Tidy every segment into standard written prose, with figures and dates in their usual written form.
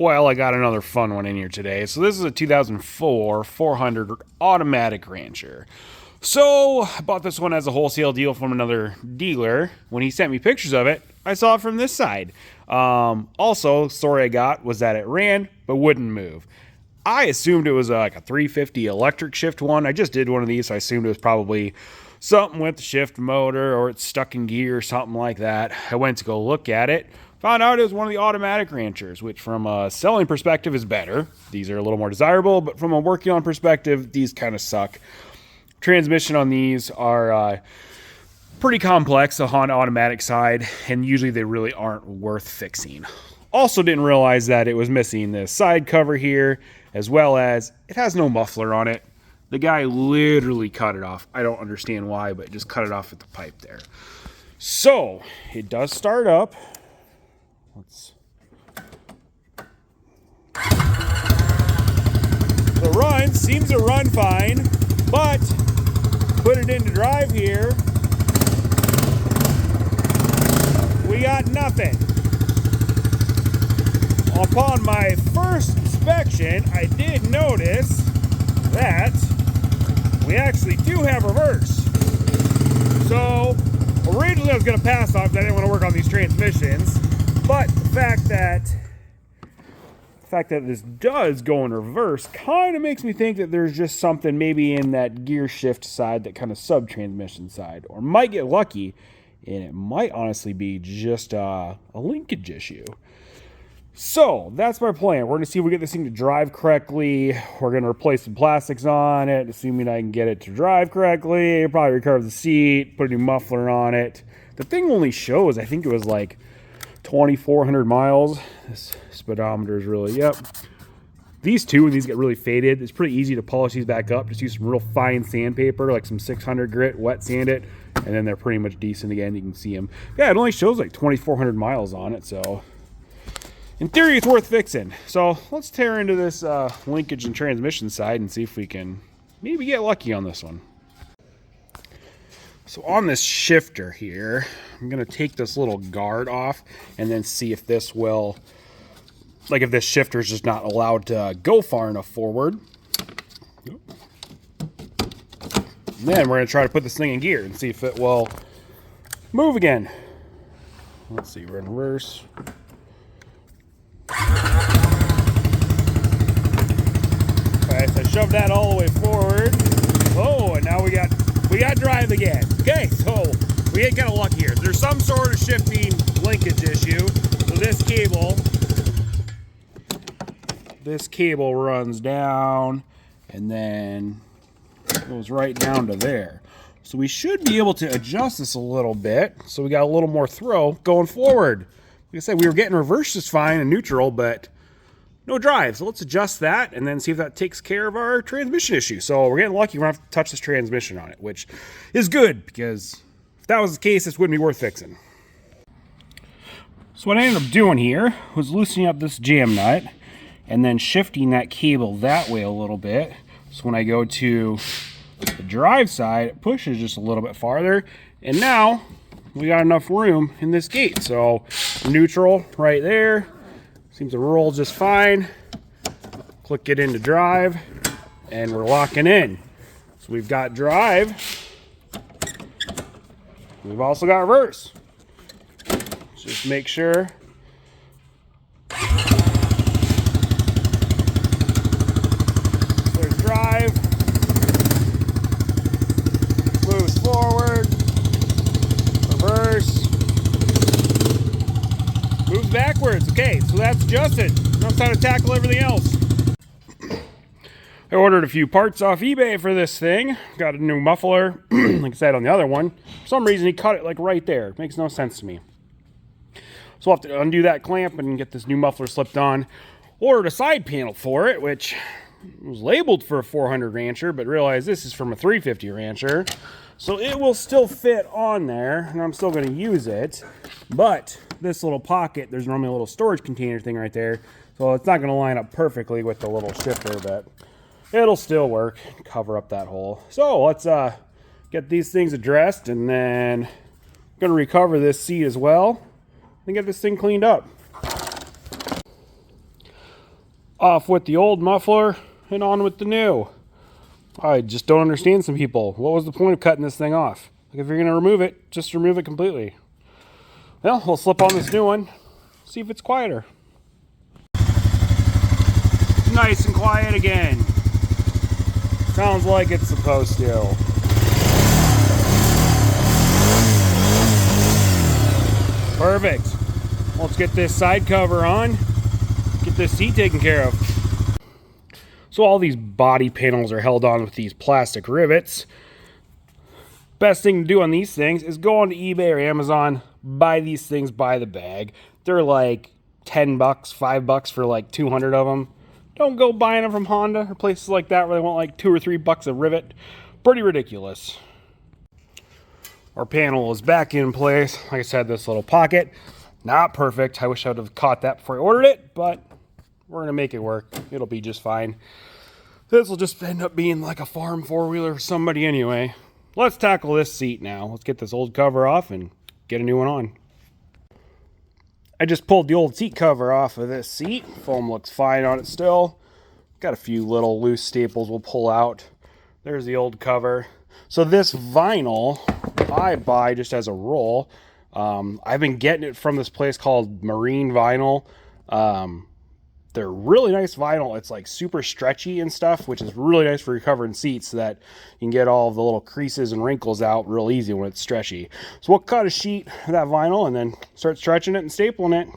Well, I got another fun one in here today. So this is a 2004 400 automatic Rancher. So I bought this one as a wholesale deal from another dealer. When he sent me pictures of it, I saw it from this side. Also, story I got was that it ran but wouldn't move. I assumed it was like a 350 electric shift one. I just did one of these, so I assumed it was probably something with the shift motor or it's stuck in gear or something like that. I went to go look at it. Found out it was one of the automatic Ranchers, which from a selling perspective is better. These are a little more desirable, but from a working on perspective, these kind of suck. Transmission on these are pretty complex, the Honda automatic side, and usually they really aren't worth fixing. Also didn't realize that it was missing this side cover here, as well as it has no muffler on it. The guy literally cut it off. I don't understand why, but just cut it off at the pipe there. So it does start up. The run seems to run fine, but put it into drive here. We got nothing. Upon my first inspection, I did notice that we actually do have reverse. So originally I was going to pass off because I didn't want to work on these transmissions. But the fact that this does go in reverse kind of makes me think that there's just something maybe in that gear shift side, that kind of sub-transmission side. Or might get lucky, and it might honestly be just a linkage issue. So that's my plan. We're going to see if we get this thing to drive correctly. We're going to replace some plastics on it, assuming I can get it to drive correctly. Probably recover the seat, put a new muffler on it. The thing only shows, I think it was like 2,400 miles. This speedometer is really, yep. These two, when these get really faded, it's pretty easy to polish these back up. Just use some real fine sandpaper, like some 600 grit, wet sand it, and then they're pretty much decent again. You can see them. Yeah, it only shows like 2,400 miles on it, so in theory, it's worth fixing. So let's tear into this linkage and transmission side and see if we can maybe get lucky on this one. So on this shifter here, I'm going to take this little guard off and then see if this will, like if this shifter is just not allowed to go far enough forward. And then we're going to try to put this thing in gear and see if it will move again. Let's see, we're in reverse. Alright, so I shoved that all the way forward. Oh, and now we got drive again. Okay, so we get kind of lucky here. There's some sort of shifting linkage issue. So this cable runs down and then goes right down to there. So we should be able to adjust this a little bit so we got a little more throw going forward. Like I said, we were getting reverse just fine and neutral, but no drive. So let's adjust that and then see if that takes care of our transmission issue. So we're getting lucky. We're going to have to touch this transmission on it, which is good because if that was the case, this wouldn't be worth fixing. So what I ended up doing here was loosening up this jam nut and then shifting that cable that way a little bit. So when I go to the drive side, it pushes just a little bit farther. And now we got enough room in this gate. So neutral right there. Seems to roll just fine. Click it into drive and we're locking in. So we've got drive. We've also got reverse. Let's just make sure. There's drive. Moves forward. Reverse. Moves backwards. Okay, so that's adjusted. Now it's time to tackle everything else. I ordered a few parts off eBay for this thing. Got a new muffler, like I said on the other one. For some reason, he cut it like right there. It makes no sense to me. So I'll have to undo that clamp and get this new muffler slipped on. Ordered a side panel for it, which was labeled for a 400 Rancher, but realized this is from a 350 Rancher. So it will still fit on there, and I'm still going to use it. But this little pocket, there's normally a little storage container thing right there. So it's not going to line up perfectly with the little shifter, but it'll still work, cover up that hole. So let's get these things addressed, and then I'm going to recover this seat as well and get this thing cleaned up. Off with the old muffler and on with the new. I just don't understand some people. What was the point of cutting this thing off? Like, if you're going to remove it, just remove it completely. Well, we'll slip on this new one, see if it's quieter. Nice and quiet again. Sounds like it's supposed to. Perfect. Let's get this side cover on. Get this seat taken care of. So all these body panels are held on with these plastic rivets. Best thing to do on these things is go onto eBay or Amazon, buy these things by the bag. They're like $10, $5 for like 200 of them. Don't go buying them from Honda or places like that where they want like $2 or $3 a rivet. Pretty ridiculous. Our panel is back in place. Like I said, this little pocket, not perfect. I wish I would have caught that before I ordered it, but we're gonna make it work. It'll be just fine. This will just end up being like a farm four-wheeler for somebody anyway. Let's tackle this seat now. Let's get this old cover off and get a new one on. I just pulled the old seat cover off of this seat. Foam looks fine on it still. Got a few little loose staples we'll pull out. There's the old cover. So this vinyl I buy just as a roll. I've been getting it from this place called Marine Vinyl. They're really nice vinyl. It's like super stretchy and stuff, which is really nice for recovering seats so that you can get all of the little creases and wrinkles out real easy when it's stretchy. So we'll cut a sheet of that vinyl and then start stretching it and stapling it.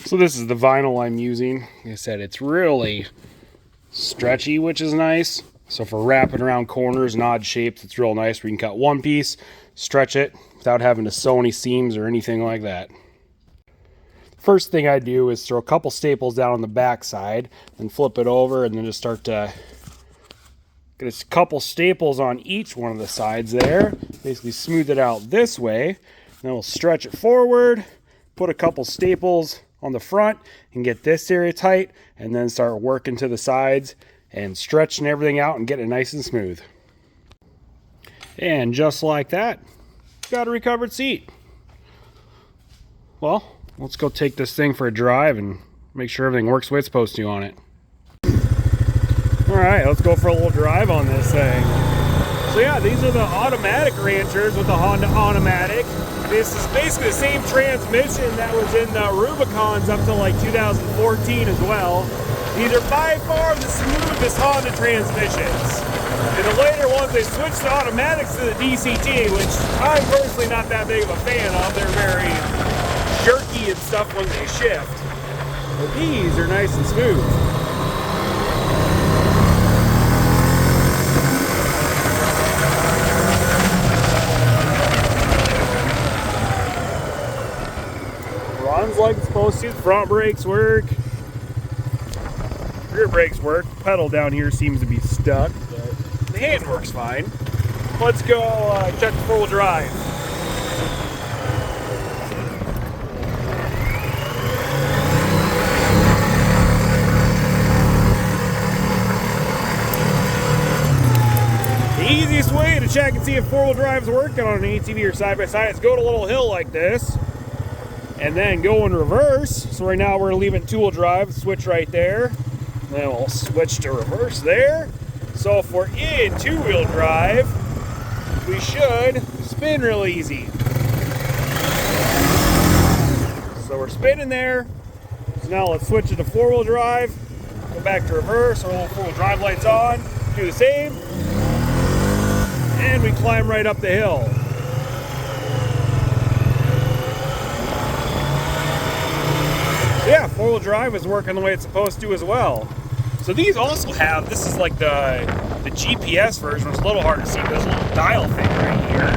So this is the vinyl I'm using. Like I said, it's really stretchy, which is nice. So for wrapping around corners and odd shapes, it's real nice where you can cut one piece, stretch it without having to sew any seams or anything like that. First thing I do is throw a couple staples down on the back side and flip it over and then just start to get a couple staples on each one of the sides there. Basically smooth it out this way. Then we'll stretch it forward, put a couple staples on the front and get this area tight, and then start working to the sides and stretching everything out and getting it nice and smooth. And just like that, got a recovered seat. Well, let's go take this thing for a drive and make sure everything works the way it's supposed to on it. Alright, let's go for a little drive on this thing. So yeah, these are the automatic Ranchers with the Honda Automatic. This is basically the same transmission that was in the Rubicons up to like 2014 as well. These are by far the smoothest Honda transmissions. In the later ones, they switched the automatics to the DCT, which I'm personally not that big of a fan of. They're very jerky and stuff when they shift. But these are nice and smooth. Runs like it's supposed to. Front brakes work. Rear brakes work. Pedal down here seems to be stuck, but the hand works fine. Let's go check the four-wheel drive. The easiest way to check and see if four-wheel drive is working on an ATV or side-by-side is go to a little hill like this and then go in reverse. So right now we're leaving two-wheel drive, switch right there. Then we'll switch to reverse there. So if we're in two-wheel drive, we should spin real easy. So we're spinning there. So now let's switch it to four-wheel drive. Go back to reverse, our little four-wheel drive lights on. Do the same. And we climb right up the hill. So yeah, four-wheel drive is working the way it's supposed to as well. So these also have, this is like the GPS version, which is a little hard to see, but there's a little dial thing right here.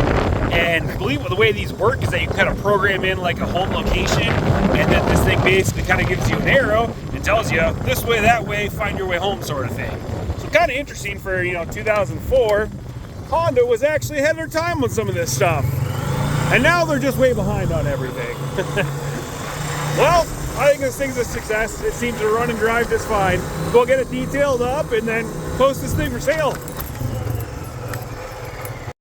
And I believe the way these work is that you kind of program in like a home location, and then this thing basically kind of gives you an arrow and tells you this way, that way, find your way home sort of thing. So kind of interesting for, 2004, Honda was actually ahead of their time on some of this stuff. And now they're just way behind on everything. Well, I think this thing's a success. It seems to run and drive just fine. We'll get it detailed up and then post this thing for sale.